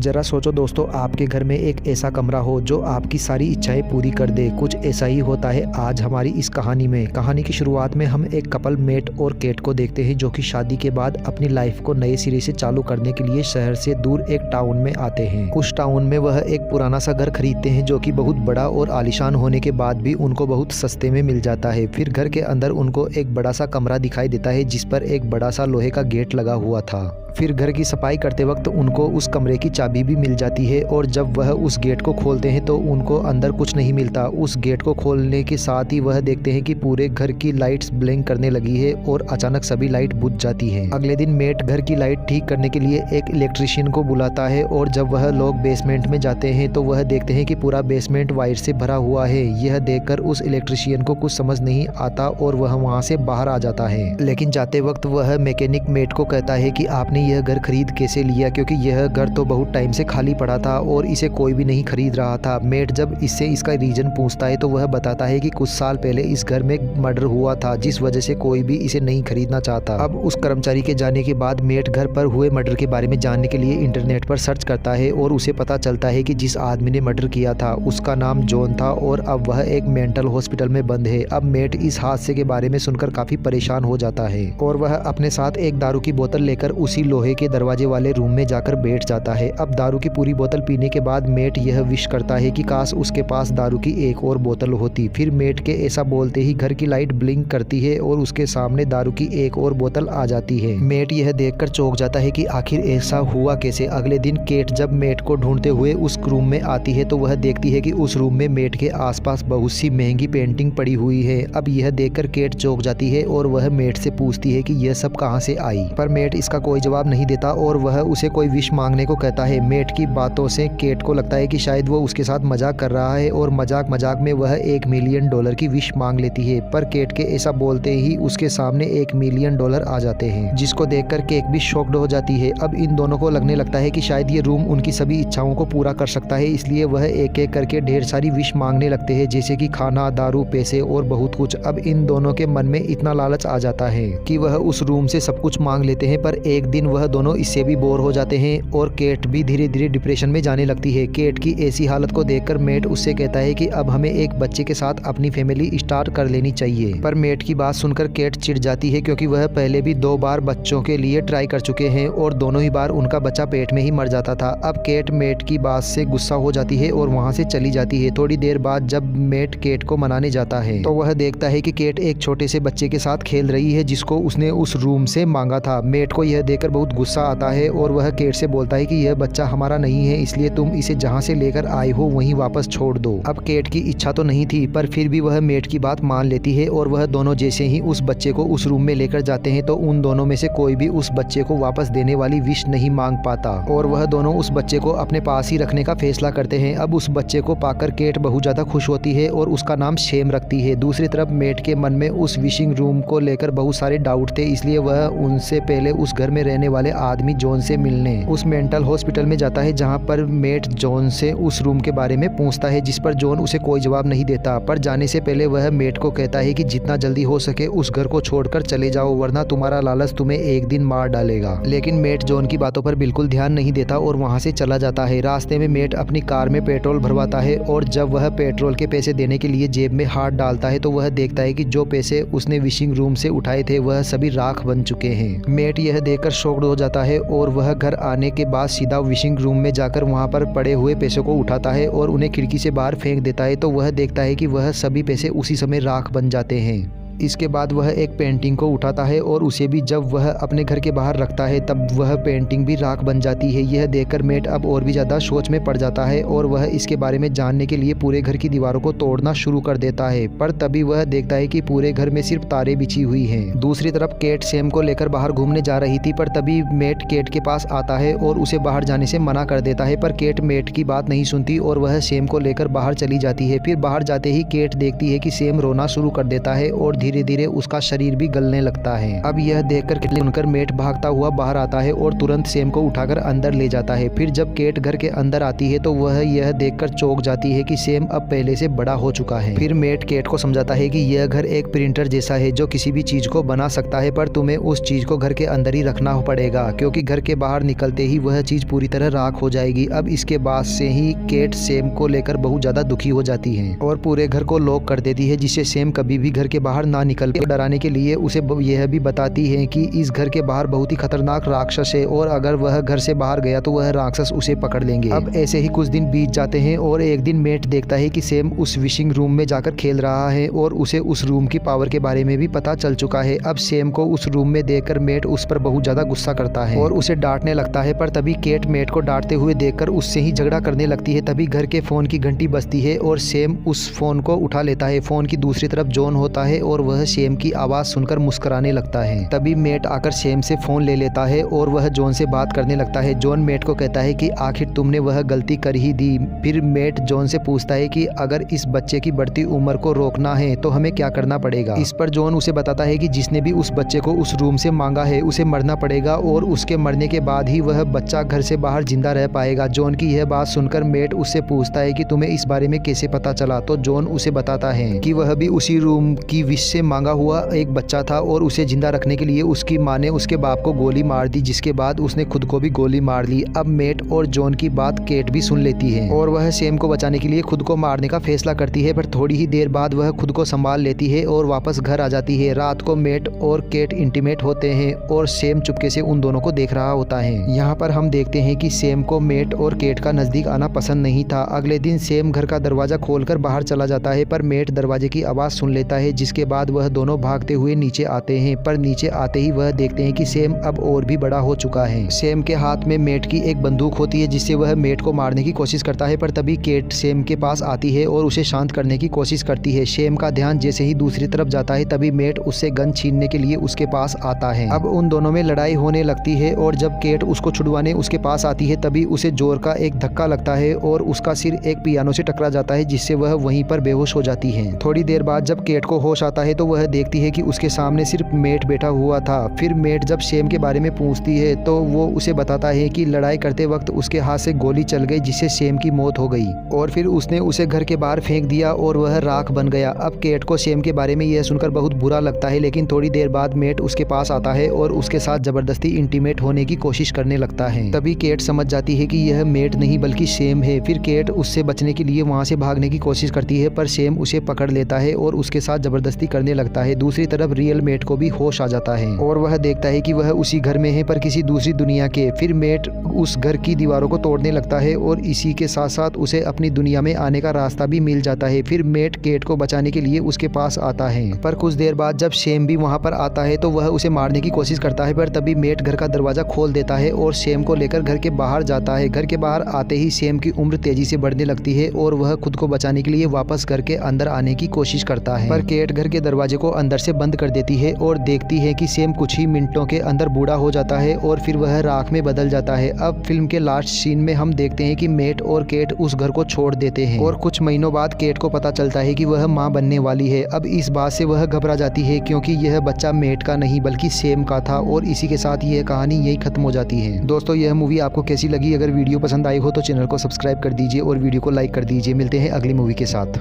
जरा सोचो दोस्तों, आपके घर में एक ऐसा कमरा हो जो आपकी सारी इच्छाएं पूरी कर दे। कुछ ऐसा ही होता है आज हमारी इस कहानी में। कहानी की शुरुआत में हम एक कपल मेट और केट को देखते हैं जो कि शादी के बाद अपनी लाइफ को नए सिरे से चालू करने के लिए शहर से दूर एक टाउन में आते हैं। उस टाउन में वह एक पुराना सा घर खरीदते हैं जो कि बहुत बड़ा और आलीशान होने के बाद भी उनको बहुत सस्ते में मिल जाता है। फिर घर के अंदर उनको एक बड़ा सा कमरा दिखाई देता है जिस पर एक बड़ा सा लोहे का गेट लगा हुआ था। फिर घर की सफाई करते वक्त उनको उस कमरे की चाबी भी मिल जाती है और जब वह उस गेट को खोलते हैं तो उनको अंदर कुछ नहीं मिलता। उस गेट को खोलने के साथ ही वह देखते हैं कि पूरे घर की लाइट्स ब्लिंक करने लगी है और अचानक सभी लाइट बुझ जाती है। अगले दिन मेट घर की लाइट ठीक करने के लिए एक इलेक्ट्रिशियन को बुलाता है और जब वह लोग बेसमेंट में जाते हैं तो वह देखते हैं कि पूरा बेसमेंट वायर से भरा हुआ है। यह देखकर उस इलेक्ट्रिशियन को कुछ समझ नहीं आता और वह वहाँ से बाहर आ जाता है। लेकिन जाते वक्त वह मैकेनिक मेट को कहता है कि आपने यह घर खरीद कैसे लिया, क्योंकि यह घर तो बहुत टाइम से खाली पड़ा था और इसे कोई भी नहीं खरीद रहा था। मेट जब इससे इसका रीजन पूछता है तो वह बताता है कि कुछ साल पहले इस घर में मर्डर हुआ था जिस वजह से कोई भी इसे नहीं खरीदना चाहता। अब उस कर्मचारी के जाने के बाद मेट घर पर हुए मर्डर के बारे में जानने के लिए इंटरनेट पर सर्च करता है और उसे पता चलता है कि जिस आदमी ने मर्डर किया था उसका नाम जॉन था और अब वह एक मेंटल हॉस्पिटल में बंद है। अब मेट इस हादसे के बारे में सुनकर काफी परेशान हो जाता है और वह अपने साथ एक दारू की बोतल लेकर उसी लोहे के दरवाजे वाले रूम में जाकर बैठ जाता है। अब दारू की पूरी बोतल पीने के बाद मेट यह विश करता है कि काश उसके पास दारू की एक और बोतल होती। फिर मेट के ऐसा बोलते ही घर की लाइट ब्लिंक करती है और उसके सामने दारू की एक और बोतल आ जाती है। मेट यह देखकर चौंक जाता है कि आखिर ऐसा हुआ कैसे। अगले दिन केट जब मेट को ढूंढते हुए उस रूम में आती है तो वह देखती है कि उस रूम में मेट के आसपास बहुत सी महंगी पेंटिंग पड़ी हुई है। अब यह देखकर केट चौंक जाती है और वह मेट से पूछती है कि यह सब कहां से आई, पर मेट इसका कोई जवाब नहीं देता और वह उसे कोई विश मांगने को कहता है। मेट की बातों से केट को लगता है कि शायद वो उसके साथ मजाक कर रहा है और मजाक मजाक में वह $1 मिलियन की विश मांग लेती है, पर केट के ऐसा बोलते ही उसके सामने $1 मिलियन आ जाते हैं जिसको देखकर केट भी शॉक्ड हो जाती है। अब इन दोनों को लगने लगता है कि शायद ये रूम उनकी सभी इच्छाओं को पूरा कर सकता है, इसलिए वह एक एक करके ढेर सारी विश मांगने लगते हैं जैसे कि खाना, दारू, पैसे और बहुत कुछ। अब इन दोनों के मन में इतना लालच आ जाता है कि वह उस रूम से सब कुछ मांग लेते हैं, पर एक दिन वह दोनों इससे भी बोर हो जाते हैं और केट भी धीरे धीरे डिप्रेशन में जाने लगती है। केट की ऐसी हालत को देखकर मेट उससे कहता है कि अब हमें एक बच्चे के साथ अपनी फैमिली स्टार्ट कर लेनी चाहिए, पर मेट की बात सुनकर केट चिढ़ जाती है क्योंकि वह पहले भी 2 बार बच्चों के लिए ट्राई कर चुके हैं और दोनों ही बार उनका बच्चा पेट में ही मर जाता था। अब केट मेट की बात से गुस्सा हो जाती है और वहाँ से चली जाती है। थोड़ी देर बाद जब मेट केट को मनाने जाता है तो वह देखता है कि केट एक छोटे से बच्चे के साथ खेल रही है जिसको उसने उस रूम से मांगा था। मेट को यह देखकर बहुत गुस्सा आता है और वह केट से बोलता है कि यह बच्चा हमारा नहीं है, इसलिए तुम इसे जहाँ से लेकर आए हो वहीं वापस छोड़ दो। अब केट की इच्छा तो नहीं थी, पर फिर भी वह मेट की बात मान लेती है और वह दोनों जैसे ही उस बच्चे को उस रूम में लेकर जाते हैं तो उन दोनों में से कोई भी उस बच्चे को वापस देने वाली विश नहीं मांग पाता और वह दोनों उस बच्चे को अपने पास ही रखने का फैसला करते हैं। अब उस बच्चे को पाकर केट बहुत ज्यादा खुश होती है और उसका नाम शेम रखती है। दूसरी तरफ मेट के मन में उस विशिंग रूम को लेकर बहुत सारे डाउट थे, इसलिए वह उनसे पहले उस घर में रहने वाले आदमी जॉन से मिलने उस मेंटल हॉस्पिटल में जाता है, जहां पर मेट जॉन से उस रूम के बारे में पूछता है जिस पर जॉन उसे कोई जवाब नहीं देता। पर जाने से पहले वह मेट को कहता है कि जितना जल्दी हो सके उस घर को छोड़कर चले जाओ, वरना तुम्हारा लालच तुम्हें एक दिन मार डालेगा। लेकिन मेट जॉन की बातों पर बिल्कुल ध्यान नहीं देता और वहां से चला जाता है। रास्ते में मेट अपनी कार में पेट्रोल भरवाता है और जब वह पेट्रोल के पैसे देने के लिए जेब में हाथ डालता है तो वह देखता है कि जो पैसे उसने विशिंग रूम से उठाए थे वह सभी राख बन चुके हैं। मेट यह देखकर शॉक्ड हो जाता है और वह घर आने के बाद सीधा विशिंग रूम में जाकर वहां पर पड़े हुए पैसों को उठाता है और उन्हें खिड़की से बाहर फेंक देता है तो वह देखता है कि वह सभी पैसे उसी समय राख बन जाते हैं। इसके बाद वह एक पेंटिंग को उठाता है और उसे भी जब वह अपने घर के बाहर रखता है तब वह पेंटिंग भी राख बन जाती है। यह देखकर मेट अब और भी ज़्यादा सोच में पड़ जाता है और वह इसके बारे में जानने के लिए पूरे घर की दीवारों को तोड़ना शुरू कर देता है, पर तभी वह देखता है कि पूरे घर में सिर्फ तारे बिछी हुई हैं। दूसरी तरफ केट सैम को लेकर बाहर घूमने जा रही थी, पर तभी मेट केट के पास आता है और उसे बाहर जाने से मना कर देता है, पर केट मेट की बात नहीं सुनती और वह सैम को लेकर बाहर चली जाती है। फिर बाहर जाते ही केट देखती है कि सैम रोना शुरू कर देता है और धीरे धीरे उसका शरीर भी गलने लगता है। अब यह देखकर केट सुनकर मेट भागता हुआ बाहर आता है और तुरंत सैम को उठाकर अंदर ले जाता है। फिर जब केट घर के अंदर आती है तो वह यह देखकर चौंक जाती है कि सैम अब पहले से बड़ा हो चुका है। फिर मेट केट को समझाता है कि यह घर एक प्रिंटर जैसा है जो किसी भी चीज को बना सकता है, पर तुम्हें उस चीज को घर के अंदर ही रखना पड़ेगा क्योंकि घर के बाहर निकलते ही वह चीज पूरी तरह राख हो जाएगी। अब इसके बाद से ही केट सैम को लेकर बहुत ज्यादा दुखी हो जाती है और पूरे घर को लॉक कर देती है जिससे सैम कभी भी घर के बाहर ना निकल पाए। डराने के लिए उसे यह भी बताती है कि इस घर के बाहर बहुत ही खतरनाक राक्षस है और अगर वह घर से बाहर गया तो वह राक्षस उसे पकड़ लेंगे। अब ऐसे ही कुछ दिन बीत जाते हैं और एक दिन मेट देखता है कि सैम उस विशिंग रूम में जाकर खेल रहा है और उसे उस रूम की पावर के बारे में भी पता चल चुका है। अब सैम को उस रूम में देखकर मेट उस पर बहुत ज्यादा गुस्सा करता है और उसे डांटने लगता है, पर तभी केट मेट को डांटते हुए देखकर उससे ही झगड़ा करने लगती है। तभी घर के फोन की घंटी बजती है और सैम उस फोन को उठा लेता है। फोन की दूसरी तरफ जॉन होता है और वह सैम की आवाज सुनकर मुस्कुराने लगता है। तभी मेट आकर सैम से फोन ले लेता है और वह जॉन से बात करने लगता है। जॉन मेट को कहता है कि आखिर तुमने वह गलती कर ही दी। फिर मेट जॉन से पूछता है कि अगर इस बच्चे की बढ़ती उम्र को रोकना है तो हमें क्या करना पड़ेगा। इस पर जॉन उसे बताता है कि जिसने भी उस बच्चे को उस रूम से मांगा है उसे मरना पड़ेगा और उसके मरने के बाद ही वह बच्चा घर से बाहर जिंदा रह पाएगा। जॉन की यह बात सुनकर मेट उससे पूछता है कि तुम्हें इस बारे में कैसे पता चला। तो जॉन उसे बताता है कि वह भी उसी रूम की विश से मांगा हुआ एक बच्चा था और उसे जिंदा रखने के लिए उसकी माँ ने उसके बाप को गोली मार दी, जिसके बाद उसने खुद को भी गोली मार ली। अब मेट और जॉन की बात केट भी सुन लेती है और वह सैम को बचाने के लिए खुद को मारने का फैसला करती है, पर थोड़ी ही देर बाद वह खुद को संभाल लेती है और वापस घर आ जाती है। रात को मेट और केट इंटीमेट होते हैं और सैम चुपके से उन दोनों को देख रहा होता है। यहाँ पर हम देखते हैं कि सैम को मेट और केट का नजदीक आना पसंद नहीं था। अगले दिन सैम घर का दरवाजा खोलकर बाहर चला जाता है, पर मेट दरवाजे की आवाज सुन लेता है, जिसके बाद वह दोनों भागते हुए नीचे आते हैं। पर नीचे आते ही वह देखते हैं कि सैम अब और भी बड़ा हो चुका है। सैम के हाथ में मेट की एक बंदूक होती है जिससे वह मेट को मारने की कोशिश करता है, पर तभी केट सैम के पास आती है और उसे शांत करने की कोशिश करती है। सैम का ध्यान जैसे ही दूसरी तरफ जाता है तभी मेट उससे गन छीनने के लिए उसके पास आता है। अब उन दोनों में लड़ाई होने लगती है और जब केट उसको छुड़वाने उसके पास आती है तभी उसे जोर का एक धक्का लगता है और उसका सिर एक पियानो से टकरा जाता है, जिससे वह वहीं पर बेहोश हो जाती है। थोड़ी देर बाद जब केट को होश आता है तो वह देखती है कि उसके सामने सिर्फ मेट बैठा हुआ था। फिर मेट जब सैम के बारे में पूछती है तो वो उसे बताता है कि लड़ाई करते वक्त उसके हाथ से गोली चल गई जिससे सैम की मौत हो गई और फिर उसने उसे घर के बाहर फेंक दिया और वह राख बन गया। अब केट को सैम के बारे में यह सुनकर बहुत बुरा लगता है, लेकिन थोड़ी देर बाद मेट उसके पास आता है और उसके साथ जबरदस्ती इंटीमेट होने की कोशिश करने लगता है। तभी केट समझ जाती है कि यह मेट नहीं बल्कि सैम है। फिर केट उससे बचने के लिए वहां से भागने की कोशिश करती है, पर सैम उसे पकड़ लेता है और उसके साथ जबरदस्ती करने लगता है। दूसरी तरफ रियल मेट को भी होश आ जाता है और वह देखता है कि वह उसी घर में है पर किसी दूसरी दुनिया के। फिर मेट उस घर की दीवारों को तोड़ने लगता है और इसी के साथ साथ उसे अपनी दुनिया में आने का रास्ता भी मिल जाता है। फिर मेट केट को बचाने के लिए उसके पास आता है, पर कुछ देर बाद जब सैम भी वहां पर आता है तो वह उसे मारने की कोशिश करता है, पर तभी मेट घर का दरवाजा खोल देता है और सैम को लेकर घर के बाहर जाता है। घर के बाहर आते ही सैम की उम्र तेजी से बढ़ने लगती है और वह खुद को बचाने के लिए वापस घर के अंदर आने की कोशिश करता है, पर केट घर के दरवाजे को अंदर से बंद कर देती है और देखती है कि सैम कुछ ही मिनटों के अंदर बूढ़ा हो जाता है और फिर वह राख में बदल जाता है। अब फिल्म के लास्ट सीन में हम देखते हैं कि मेट और केट उस घर को छोड़ देते हैं और कुछ महीनों बाद केट को पता चलता है कि वह मां बनने वाली है। अब इस बात से वह घबरा जाती है क्योंकि यह बच्चा मेट का नहीं बल्कि सैम का था और इसी के साथ यह कहानी यही खत्म हो जाती है। दोस्तों, यह मूवी आपको कैसी लगी? अगर वीडियो पसंद आई हो तो चैनल को सब्सक्राइब कर दीजिए और वीडियो को लाइक कर दीजिए। मिलते हैं अगली मूवी के साथ।